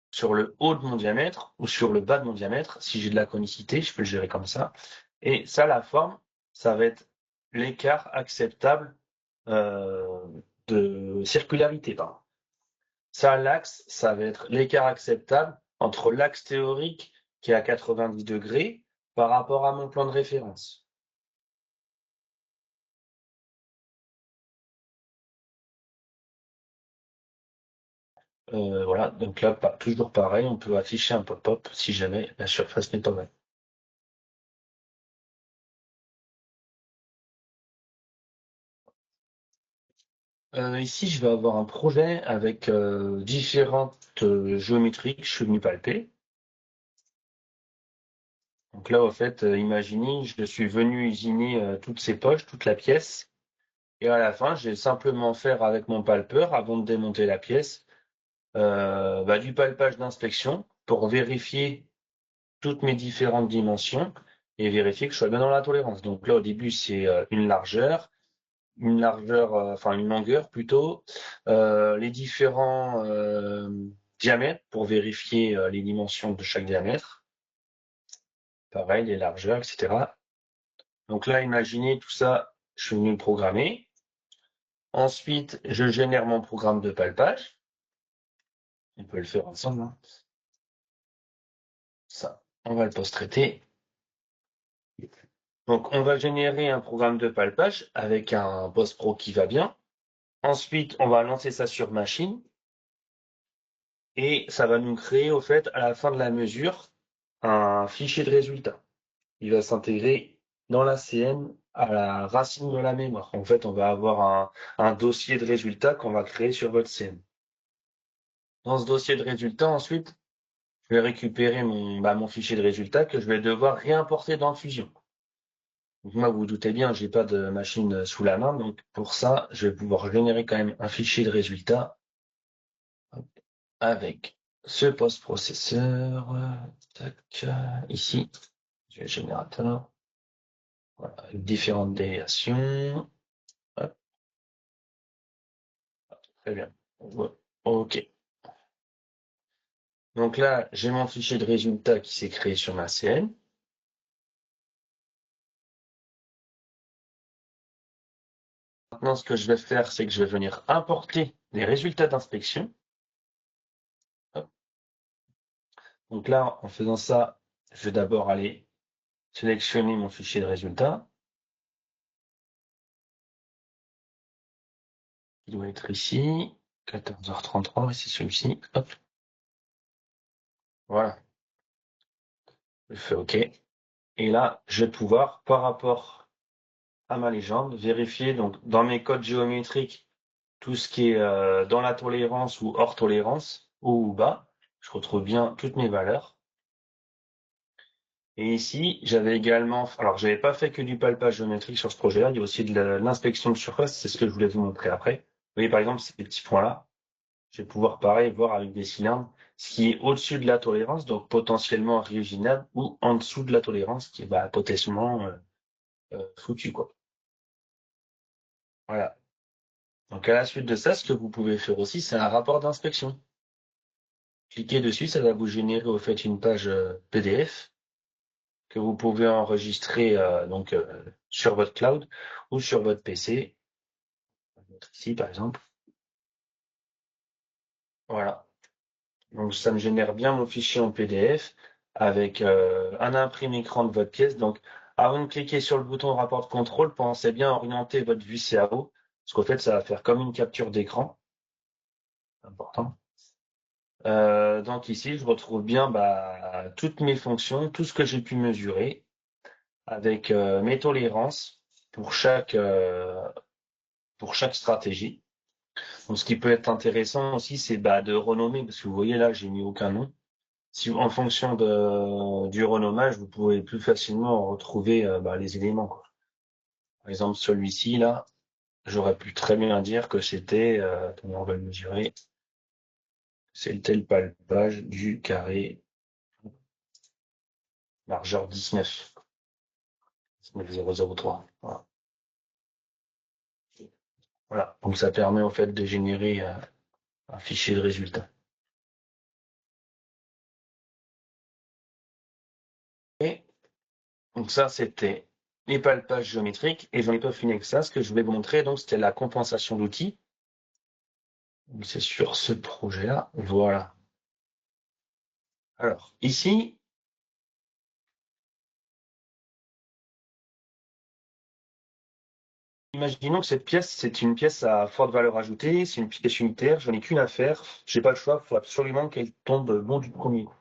sur le haut de mon diamètre ou sur le bas de mon diamètre. Si j'ai de la conicité, je peux le gérer comme ça. Et ça, la forme, ça va être l'écart acceptable de circularité, pardon. Ça, l'axe, ça va être l'écart acceptable entre l'axe théorique qui est à 90 degrés par rapport à mon plan de référence. Voilà, donc là, toujours pareil, on peut afficher un pop-up si jamais la surface n'est pas bonne. Ici, je vais avoir un projet avec différentes géométries que je suis venu palper. Donc là, au fait, imaginez, je suis venu usiner toutes ces poches, toute la pièce, et à la fin, je vais simplement faire avec mon palpeur, avant de démonter la pièce, du palpage d'inspection pour vérifier toutes mes différentes dimensions et vérifier que je sois bien dans la tolérance. Donc là, au début, c'est une largeur, enfin une longueur plutôt, les différents diamètres pour vérifier les dimensions de chaque diamètre. Pareil, les largeurs, etc. Donc là, imaginez tout ça, je suis venu le programmer. Ensuite, je génère mon programme de palpage. On peut le faire ensemble, hein. Ça, on va le post-traiter. Donc, on va générer un programme de palpage avec un post-pro qui va bien. Ensuite, on va lancer ça sur machine et ça va nous créer, au fait, à la fin de la mesure, un fichier de résultat. Il va s'intégrer dans la CN à la racine de la mémoire. En fait, on va avoir un dossier de résultats qu'on va créer sur votre CN. Dans ce dossier de résultats, ensuite, je vais récupérer mon fichier de résultats que je vais devoir réimporter dans Fusion. Donc moi, vous vous doutez bien, j'ai pas de machine sous la main, donc pour ça, je vais pouvoir générer quand même un fichier de résultats avec ce post-processeur, ici, le générateur, voilà, avec différentes déviations. Hop, très bien. OK. Donc là, j'ai mon fichier de résultats qui s'est créé sur ma CN. Maintenant, ce que je vais faire, c'est que je vais venir importer les résultats d'inspection. Donc là, en faisant ça, je vais d'abord aller sélectionner mon fichier de résultats. Il doit être ici. 14h33, c'est celui-ci. Hop. Voilà. Je fais OK. Et là, je vais pouvoir, par rapport à ma légende, vérifier donc dans mes codes géométriques tout ce qui est dans la tolérance ou hors tolérance, haut ou bas. Je retrouve bien toutes mes valeurs. Et ici, j'avais également, alors j'avais pas fait que du palpage géométrique sur ce projet-là, il y a aussi de l'inspection de surface, c'est ce que je voulais vous montrer après. Vous voyez par exemple ces petits points-là, je vais pouvoir pareil voir avec des cylindres ce qui est au-dessus de la tolérance, donc potentiellement original, ou en dessous de la tolérance, qui est potentiellement foutu, quoi. Voilà. Donc à la suite de ça, ce que vous pouvez faire aussi, c'est un rapport d'inspection. Cliquez dessus, ça va vous générer au fait une page PDF que vous pouvez enregistrer sur votre cloud ou sur votre PC. On va mettre ici par exemple. Voilà. Donc ça me génère bien mon fichier en PDF avec un imprimé écran de votre pièce. Donc avant de cliquer sur le bouton rapport de contrôle, pensez bien à orienter votre vue CAO, parce qu'au fait ça va faire comme une capture d'écran. Important. Donc ici je retrouve bien toutes mes fonctions, tout ce que j'ai pu mesurer avec mes tolérances pour chaque stratégie. Donc, ce qui peut être intéressant aussi, c'est de renommer, parce que vous voyez là, j'ai mis aucun nom. Si en fonction du renommage, vous pouvez plus facilement retrouver les éléments, quoi. Par exemple, celui-ci là, j'aurais pu très bien dire que c'était, comment on va le mesurer, c'était le palpage du carré largeur 19, 19003. Voilà. Voilà. Donc ça permet en fait de générer un fichier de résultat. Et donc ça, c'était les palpages géométriques. Et j'en ai pas fini avec ça. Ce que je voulais vous montrer, donc, c'était la compensation d'outils. Donc, c'est sur ce projet-là. Voilà. Alors, ici, imaginons que cette pièce, c'est une pièce à forte valeur ajoutée, c'est une pièce unitaire, j'en ai qu'une à faire, j'ai pas le choix, il faut absolument qu'elle tombe bon du premier coup.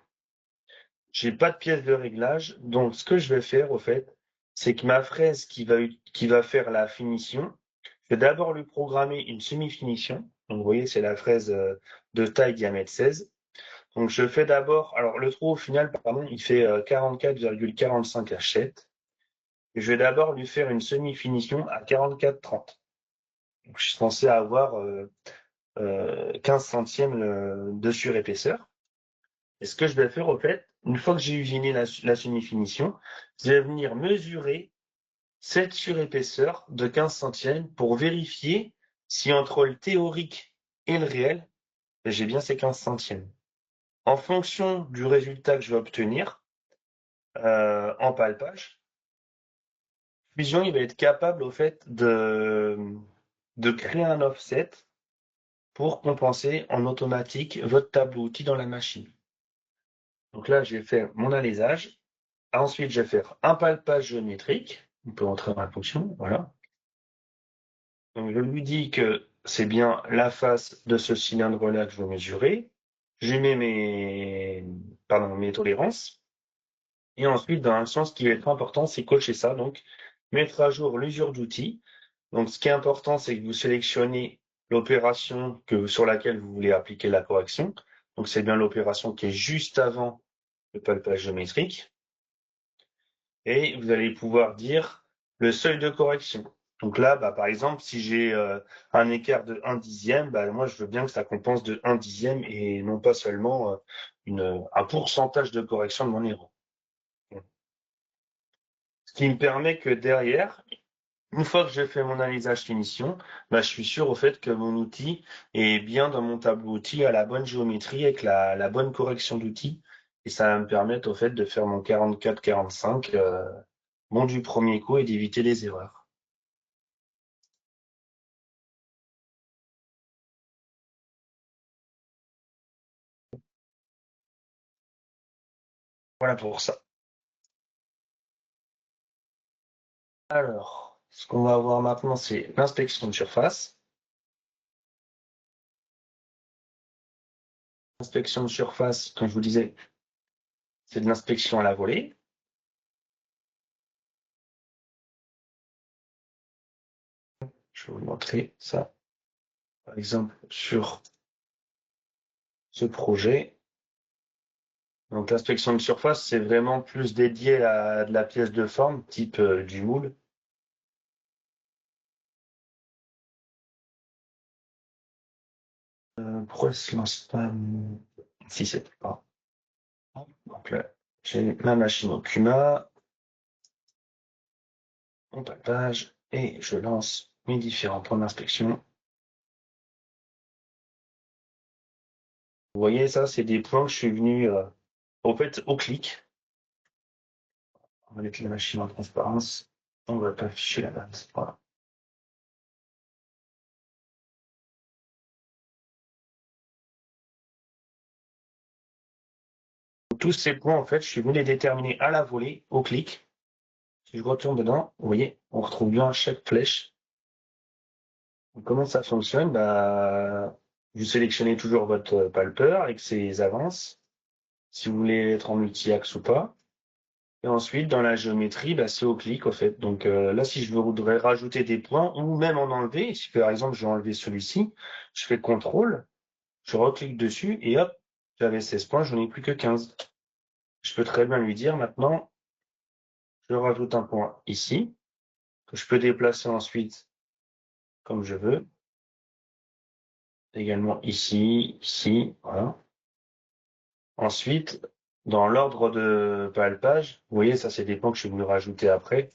J'ai pas de pièce de réglage, donc ce que je vais faire, au fait, c'est que ma fraise qui va faire la finition, je vais d'abord lui programmer une semi-finition. Donc, vous voyez, c'est la fraise de taille diamètre 16. Donc, je fais d'abord, alors le trou au final, pardon, il fait 44,45 hachette. Et je vais d'abord lui faire une semi-finition à 44,30. Donc, je suis censé avoir 15 centièmes de surépaisseur. Et ce que je vais faire, au fait, une fois que j'ai usiné la semi-finition, je vais venir mesurer cette surépaisseur de 15 centièmes pour vérifier si entre le théorique et le réel, j'ai bien ces 15 centièmes. En fonction du résultat que je vais obtenir en palpage, Fusion il va être capable au fait de créer un offset pour compenser en automatique votre tableau outil dans la machine. Donc là, j'ai fait mon alésage. Ensuite, je vais faire un palpage géométrique. On peut entrer dans la fonction, voilà. Donc je lui dis que c'est bien la face de ce cylindre-là que je veux mesurer. Je mets mes tolérances. Et ensuite, dans un sens qui va être important, c'est cocher ça. Donc, mettre à jour l'usure d'outils. Donc, ce qui est important, c'est que vous sélectionnez l'opération sur laquelle vous voulez appliquer la correction. Donc, c'est bien l'opération qui est juste avant le palpage géométrique. Et vous allez pouvoir dire le seuil de correction. Donc là, par exemple, si j'ai un écart de 1 dixième, moi, je veux bien que ça compense de 1 dixième et non pas seulement un pourcentage de correction de mon erreur. Ce qui me permet que derrière, une fois que j'ai fait mon analysage finition, je suis sûr au fait que mon outil est bien dans mon tableau outil à la bonne géométrie avec la bonne correction d'outil. Et ça va me permettre au fait de faire mon 44-45 bon du premier coup et d'éviter les erreurs. Voilà pour ça. Alors, ce qu'on va voir maintenant, c'est l'inspection de surface. L'inspection de surface, comme je vous disais, c'est de l'inspection à la volée. Je vais vous montrer ça, par exemple, sur ce projet. Donc l'inspection de surface, c'est vraiment plus dédié à de la pièce de forme, type du moule. Pourquoi elle se lance pas? Si c'est pas. Donc là, j'ai ma machine au Cuma, mon palpage, et je lance mes différents points d'inspection. Vous voyez, ça, c'est des points que je suis venu au fait au clic. On va mettre la machine en transparence. On va pas afficher la base. Voilà. Tous ces points, en fait, je suis venu les déterminer à la volée, au clic. Si je retourne dedans, vous voyez, on retrouve bien chaque flèche. Donc, comment ça fonctionne? Vous sélectionnez toujours votre palpeur avec ses avances, si vous voulez être en multi-axe ou pas. Et ensuite, dans la géométrie, c'est au clic, en fait. Donc là, si je voudrais rajouter des points ou même en enlever, si par exemple, je vais enlever celui-ci, je fais CTRL, je reclique dessus et hop, j'avais 16 points, j'en ai plus que 15. Je peux très bien lui dire maintenant, je rajoute un point ici, que je peux déplacer ensuite comme je veux. Également ici, ici, voilà. Ensuite, dans l'ordre de palpage, vous voyez, ça c'est des points que je suis venu rajouter après.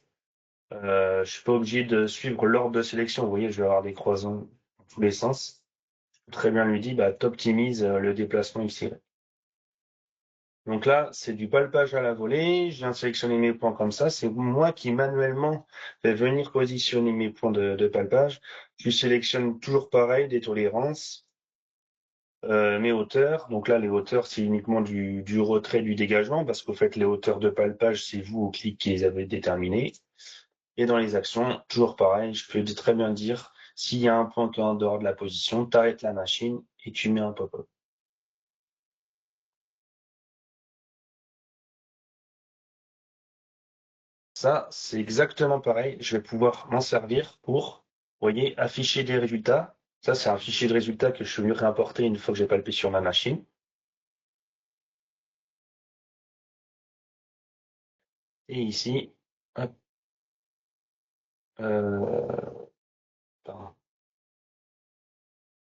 Je suis pas obligé de suivre l'ordre de sélection. Vous voyez, je vais avoir des croisons dans tous les sens. Je peux très bien lui dire, t'optimises le déplacement ici. Donc là, c'est du palpage à la volée. Je viens de sélectionner mes points comme ça. C'est moi qui manuellement vais venir positionner mes points de palpage. Je sélectionne toujours pareil, des tolérances. mes hauteurs. Donc là, les hauteurs, c'est uniquement du retrait, du dégagement, parce qu'au fait, les hauteurs de palpage, c'est vous au clic qui les avez déterminées. Et dans les actions, toujours pareil, je peux très bien dire, s'il y a un point qui est en dehors de la position, tu arrêtes la machine et tu mets un pop-up. Ça, c'est exactement pareil. Je vais pouvoir m'en servir pour, vous voyez, afficher des résultats. Ça, c'est un fichier de résultats que je suis venu réimporter une fois que j'ai palpé sur ma machine. Et ici, hop, euh, pardon,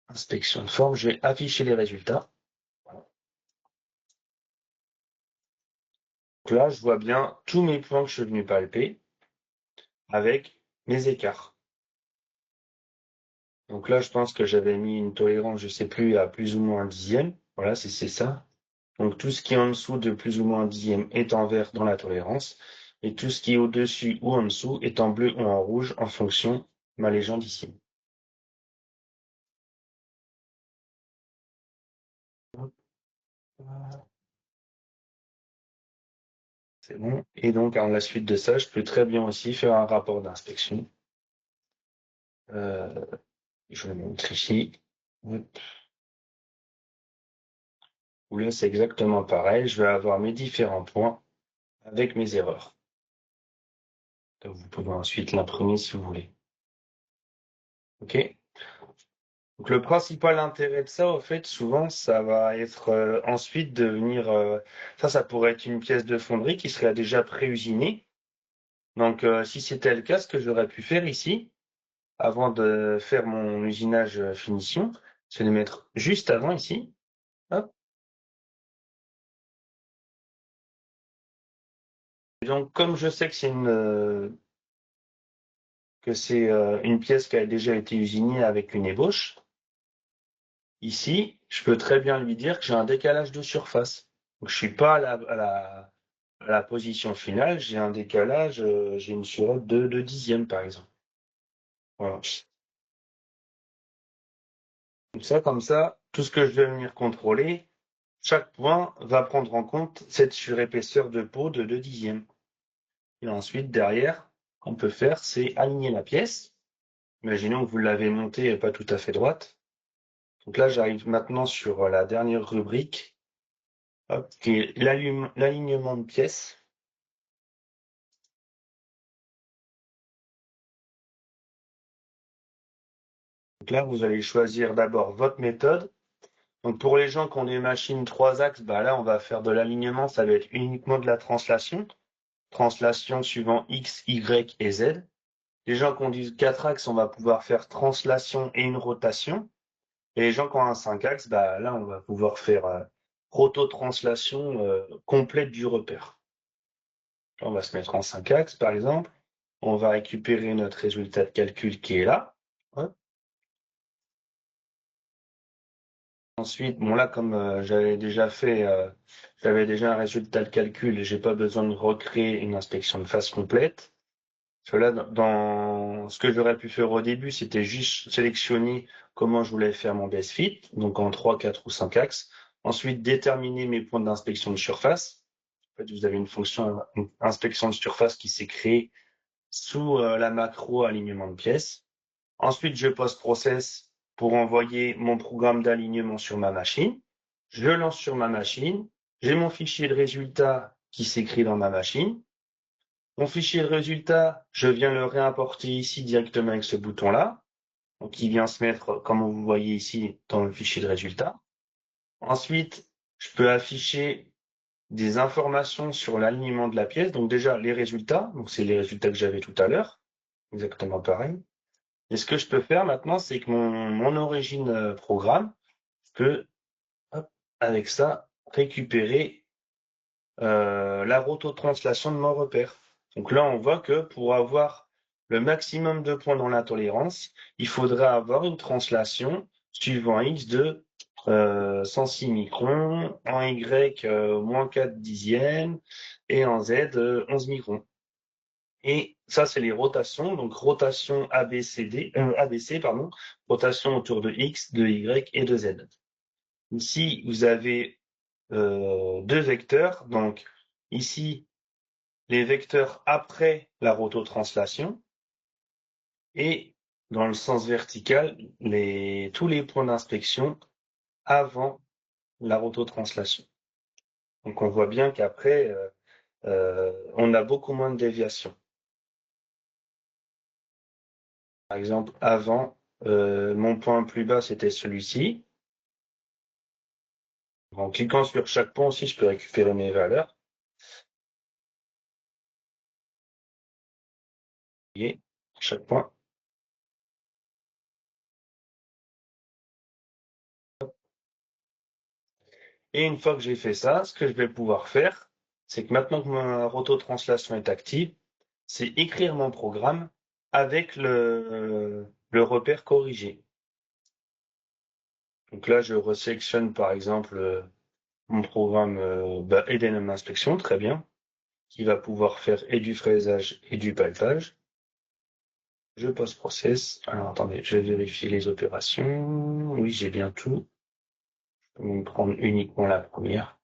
inspection de forme, je vais afficher les résultats. Donc là, je vois bien tous mes points que je suis venu palper avec mes écarts. Donc là, je pense que j'avais mis une tolérance, je sais plus, à plus ou moins un dixième. Voilà, c'est ça. Donc tout ce qui est en dessous de plus ou moins un dixième est en vert dans la tolérance. Et tout ce qui est au-dessus ou en dessous est en bleu ou en rouge en fonction de ma légende ici. C'est bon. Et donc, à la suite de ça, je peux très bien aussi faire un rapport d'inspection. Euh, je vais le montrer ici. Hop. Où là, c'est exactement pareil. Je vais avoir mes différents points avec mes erreurs. Donc, vous pouvez ensuite l'imprimer si vous voulez. OK? Donc, le principal intérêt de ça, au fait, souvent, ça va être ensuite de venir. Ça pourrait être une pièce de fonderie qui serait déjà pré-usinée. Donc, si c'était le cas, ce que j'aurais pu faire ici, avant de faire mon usinage finition, c'est de mettre juste avant ici. Hop. Et donc, comme je sais que c'est une pièce qui a déjà été usinée avec une ébauche, ici, je peux très bien lui dire que j'ai un décalage de surface. Donc, je suis pas à la position finale, j'ai un décalage, j'ai une surface de dixième, par exemple. Voilà. Comme ça, tout ce que je vais venir contrôler, chaque point va prendre en compte cette surépaisseur de peau de 2 dixièmes. Et ensuite, derrière, ce qu'on peut faire, c'est aligner la pièce. Imaginons que vous l'avez montée pas tout à fait droite. Donc là, j'arrive maintenant sur la dernière rubrique, hop, qui est l'alignement de pièces. Donc là, vous allez choisir d'abord votre méthode. Donc pour les gens qui ont des machines 3 axes, bah là, on va faire de l'alignement, ça va être uniquement de la translation. Translation suivant X, Y et Z. Les gens qui ont du 4 axes, on va pouvoir faire translation et une rotation. Et les gens qui ont un 5 axes, bah là, on va pouvoir faire roto-translation complète du repère. On va se mettre en 5 axes, par exemple. On va récupérer notre résultat de calcul qui est là. Hop. Ensuite, bon là, comme j'avais déjà un résultat de calcul et j'ai pas besoin de recréer une inspection de face complète. Parce que là, dans ce que j'aurais pu faire au début, c'était juste sélectionner comment je voulais faire mon best fit, donc en 3, 4 ou 5 axes. Ensuite, déterminer mes points d'inspection de surface. En fait, vous avez une fonction inspection de surface qui s'est créée sous la macro alignement de pièces. Ensuite, je post-process pour envoyer mon programme d'alignement sur ma machine. Je le lance sur ma machine. J'ai mon fichier de résultat qui s'écrit dans ma machine. Mon fichier de résultat, je viens le réimporter ici directement avec ce bouton-là. Donc, il vient se mettre, comme vous voyez ici, dans le fichier de résultat. Ensuite, je peux afficher des informations sur l'alignement de la pièce. Donc, déjà, les résultats. Donc, c'est les résultats que j'avais tout à l'heure. Exactement pareil. Et ce que je peux faire maintenant, c'est que mon origine programme, je peux, hop, avec ça, récupérer la rototranslation de mon repère. Donc là, on voit que pour avoir le maximum de points dans la tolérance, il faudra avoir une translation suivant X de 106 microns, en Y moins 4 dixièmes et en Z 11 microns. Et ça, c'est les rotations, donc rotation ABC, pardon, rotation autour de X, de Y et de Z. Ici, vous avez deux vecteurs. Donc, ici, les vecteurs après la rototranslation et dans le sens vertical, tous les points d'inspection avant la rototranslation. Donc, on voit bien qu'après, on a beaucoup moins de déviations. Par exemple, avant, mon point plus bas, c'était celui-ci. En cliquant sur chaque point aussi, je peux récupérer mes valeurs. Vous voyez, chaque point. Et une fois que j'ai fait ça, ce que je vais pouvoir faire, c'est que maintenant que ma rototranslation est active, c'est écrire mon programme avec le repère corrigé. Donc là, je resélectionne par exemple mon programme Edenum Inspection, très bien, qui va pouvoir faire et du fraisage et du palpage. Je post-process. Alors attendez, je vais vérifier les opérations. Oui, j'ai bien tout. Je vais me prendre uniquement la première.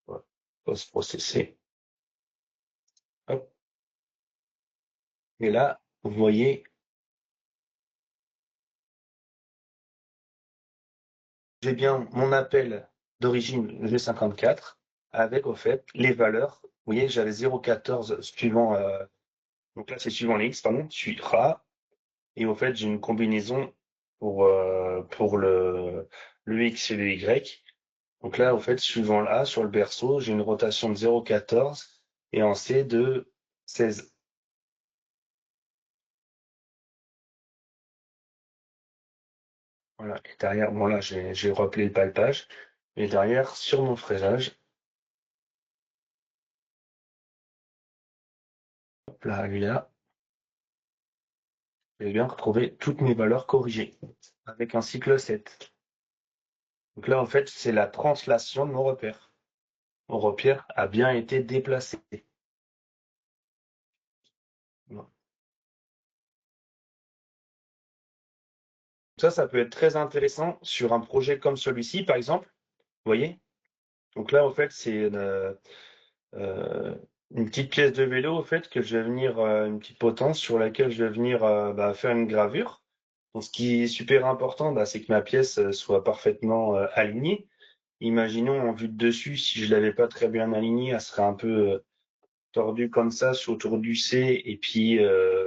Voilà. Post-processer. Hop. Et là, vous voyez, j'ai bien mon appel d'origine G54 avec, au fait, les valeurs. Vous voyez, j'avais 0,14 suivant, donc là, c'est suivant les X, pardon, suivra. Et au fait, j'ai une combinaison pour le X et le Y. Donc là, au fait, suivant l'A, sur le berceau, j'ai une rotation de 0,14 et en C de 16. Voilà. Et derrière, bon là, j'ai rappelé le palpage. Et derrière, sur mon fraisage, hop là, lui là, j'ai bien retrouvé toutes mes valeurs corrigées avec un cycle 7. Donc là, en fait, c'est la translation de mon repère. Mon repère a bien été déplacé. Voilà. Ça peut être très intéressant sur un projet comme celui-ci, par exemple. Vous voyez? Donc là, en fait, c'est euh, une petite pièce de vélo, au fait, que je vais venir, une petite potence sur laquelle je vais venir faire une gravure. Donc, ce qui est super important, c'est que ma pièce soit parfaitement alignée. Imaginons en vue de dessus, si je l'avais pas très bien alignée, elle serait un peu tordue comme ça, autour du C, et puis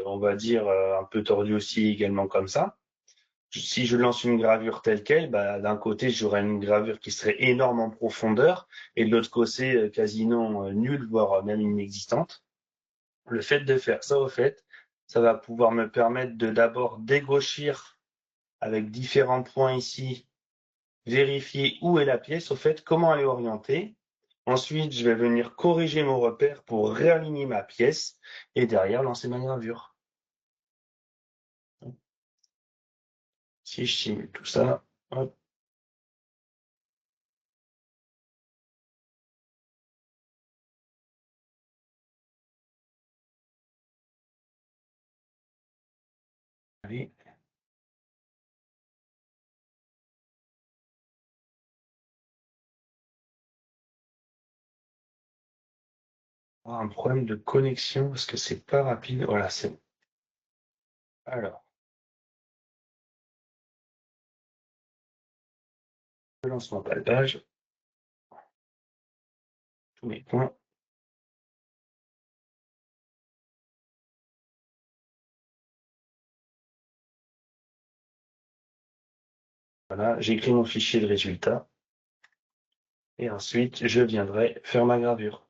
on va dire un peu tordue aussi également comme ça. Si je lance une gravure telle quelle, d'un côté, j'aurai une gravure qui serait énorme en profondeur et de l'autre côté, quasiment nulle, voire même inexistante. Le fait de faire ça, au fait, ça va pouvoir me permettre de d'abord dégauchir avec différents points ici, vérifier où est la pièce, au fait, comment elle est orientée. Ensuite, je vais venir corriger mon repère pour réaligner ma pièce et derrière lancer ma gravure. Si je simule tout ça, hop, allez. Un problème de connexion parce que c'est pas rapide. Voilà, c'est bon. Alors, je lance mon palpage, tous mes points. Voilà, j'écris mon fichier de résultat et ensuite je viendrai faire ma gravure.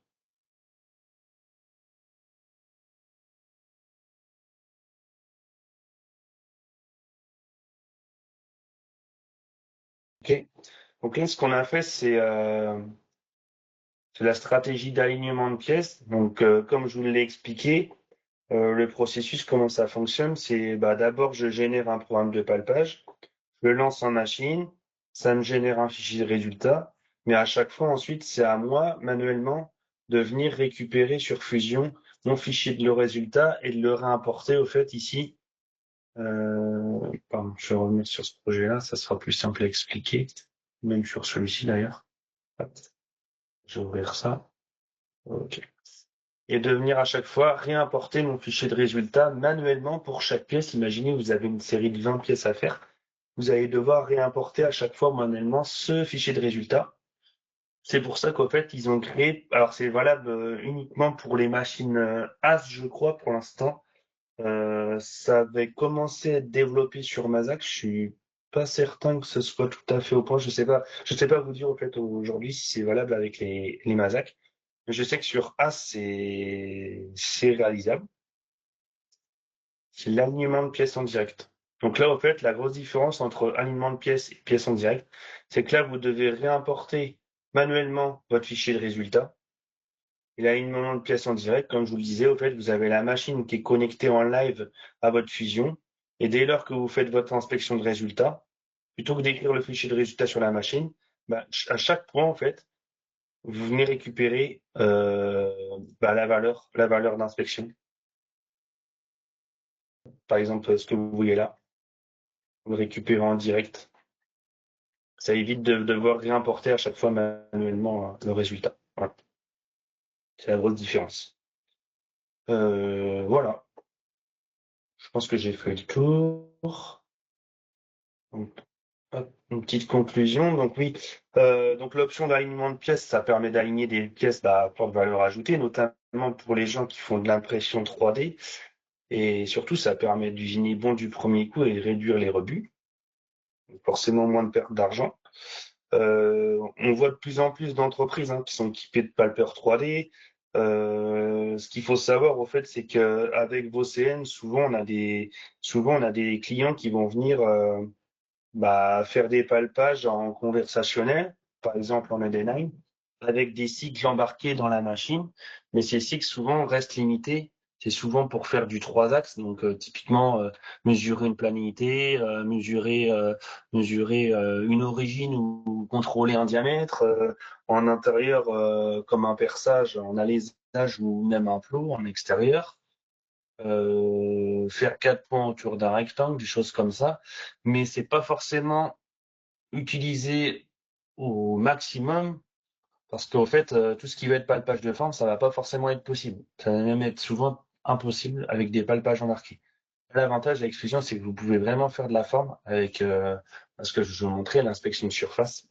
Ok. Donc là, ce qu'on a fait, c'est la stratégie d'alignement de pièces. Donc, comme je vous l'ai expliqué, le processus, comment ça fonctionne, c'est d'abord je génère un programme de palpage, je le lance en machine, ça me génère un fichier de résultat, mais à chaque fois ensuite c'est à moi manuellement de venir récupérer sur Fusion mon fichier de le résultat et de le réimporter au fait ici. Pardon, je vais revenir sur ce projet-là, ça sera plus simple à expliquer. même sur celui-ci d'ailleurs. Hop, je vais ouvrir ça. OK. Et de venir à chaque fois réimporter mon fichier de résultat manuellement pour chaque pièce. Imaginez, vous avez une série de 20 pièces à faire. Vous allez devoir réimporter à chaque fois manuellement ce fichier de résultat. C'est pour ça qu'en fait, ils ont créé, alors c'est valable uniquement pour les machines AS, je crois, pour l'instant. Ça avait commencé à être développé sur Mazac. Je suis pas certain que ce soit tout à fait au point. Je sais pas vous dire, en fait, aujourd'hui si c'est valable avec les Mazac. Mais je sais que sur AS, c'est réalisable. C'est l'alignement de pièces en direct. Donc là, en fait, la grosse différence entre alignement de pièces et pièces en direct, c'est que là, vous devez réimporter manuellement votre fichier de résultat. Et l'alignement de pièces en direct, comme je vous le disais, au fait, vous avez la machine qui est connectée en live à votre fusion. Et dès lors que vous faites votre inspection de résultat, plutôt que d'écrire le fichier de résultat sur la machine, bah, à chaque point, en fait, vous venez récupérer la valeur d'inspection. Par exemple, ce que vous voyez là, vous le récupérez en direct. Ça évite de devoir réimporter à chaque fois manuellement le résultat. Voilà. C'est la grosse différence. Voilà. Je pense que j'ai fait le tour. Donc, hop, une petite conclusion. Donc oui, donc l'option d'alignement de pièces, ça permet d'aligner des pièces à forte valeur ajoutée, notamment pour les gens qui font de l'impression 3D. Et surtout, ça permet d'usiner bon du premier coup et de réduire les rebuts. Donc, forcément moins de perte d'argent. On voit de plus en plus d'entreprises qui sont équipées de palpeurs 3D. Ce qu'il faut savoir, au fait, c'est qu'avec vos CN, souvent on a des clients qui vont venir faire des palpages en conversationnel, par exemple en ED9, avec des cycles embarqués dans la machine, mais ces cycles souvent restent limités. C'est souvent pour faire du 3 axes, donc typiquement mesurer une planité, mesurer une origine ou contrôler un diamètre. En intérieur, comme un perçage, en alésage ou même un plot en extérieur. Faire 4 points autour d'un rectangle, des choses comme ça, mais c'est pas forcément utilisé au maximum parce qu'en fait, tout ce qui va être palpage de forme, ça va pas forcément être possible. Ça va même être souvent impossible avec des palpages embarqués. L'avantage de l'extrusion, c'est que vous pouvez vraiment faire de la forme avec, parce que je vous montrais l'inspection de surface.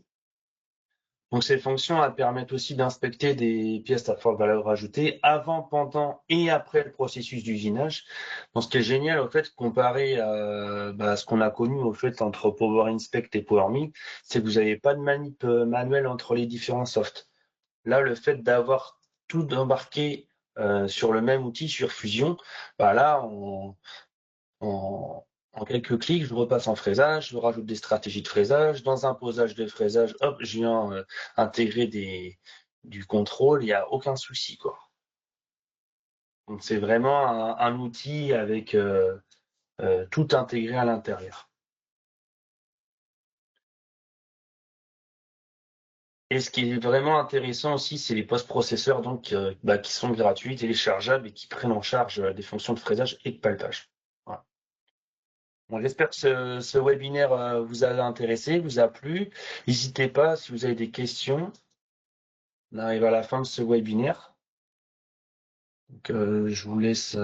Donc ces fonctions elles permettent aussi d'inspecter des pièces à forte valeur ajoutée avant, pendant et après le processus d'usinage. Donc ce qui est génial au fait comparé à ce qu'on a connu au fait entre Power Inspect et PowerMe, c'est que vous n'avez pas de manip manuelle entre les différents softs. Là, le fait d'avoir tout embarqué sur le même outil sur Fusion, là en, en quelques clics, je repasse en fraisage, je rajoute des stratégies de fraisage. Dans un posage de fraisage, hop, je viens intégrer du contrôle, il n'y a aucun souci, quoi. Donc c'est vraiment un outil avec tout intégré à l'intérieur. Et ce qui est vraiment intéressant aussi, c'est les post-processeurs donc qui sont gratuits, téléchargeables et qui prennent en charge des fonctions de fraisage et de palpage. Voilà. Bon, j'espère que ce webinaire vous a intéressé, vous a plu. N'hésitez pas, si vous avez des questions, on arrive à la fin de ce webinaire. Donc, je vous laisse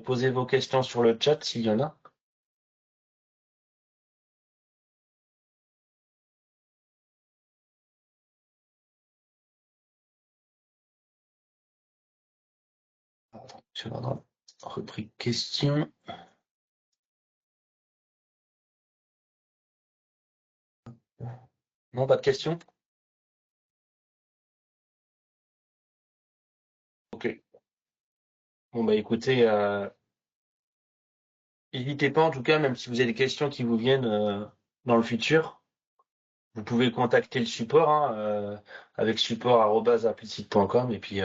poser vos questions sur le chat s'il y en a. Attends, je vais avoir repris question. Non, pas de questions? Ok. Bon, bah écoutez, n'hésitez pas en tout cas, même si vous avez des questions qui vous viennent dans le futur, vous pouvez contacter le support avec support@applicite.com et puis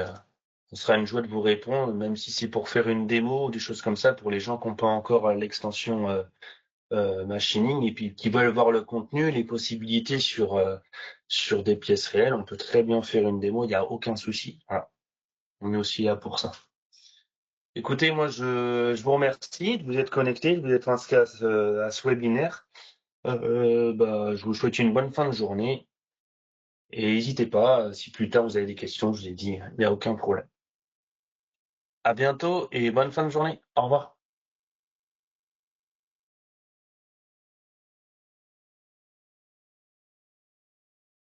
ce sera une joie de vous répondre, même si c'est pour faire une démo ou des choses comme ça pour les gens qui n'ont pas encore l'extension machining et puis qui veulent voir le contenu, les possibilités sur des pièces réelles. On peut très bien faire une démo, il n'y a aucun souci. Voilà. On est aussi là pour ça. Écoutez, moi je vous remercie de vous être connecté, de vous être inscrit à ce webinaire. Bah, je vous souhaite une bonne fin de journée et n'hésitez pas, si plus tard vous avez des questions, je vous ai dit, il n'y a aucun problème. À bientôt et bonne fin de journée. Au revoir.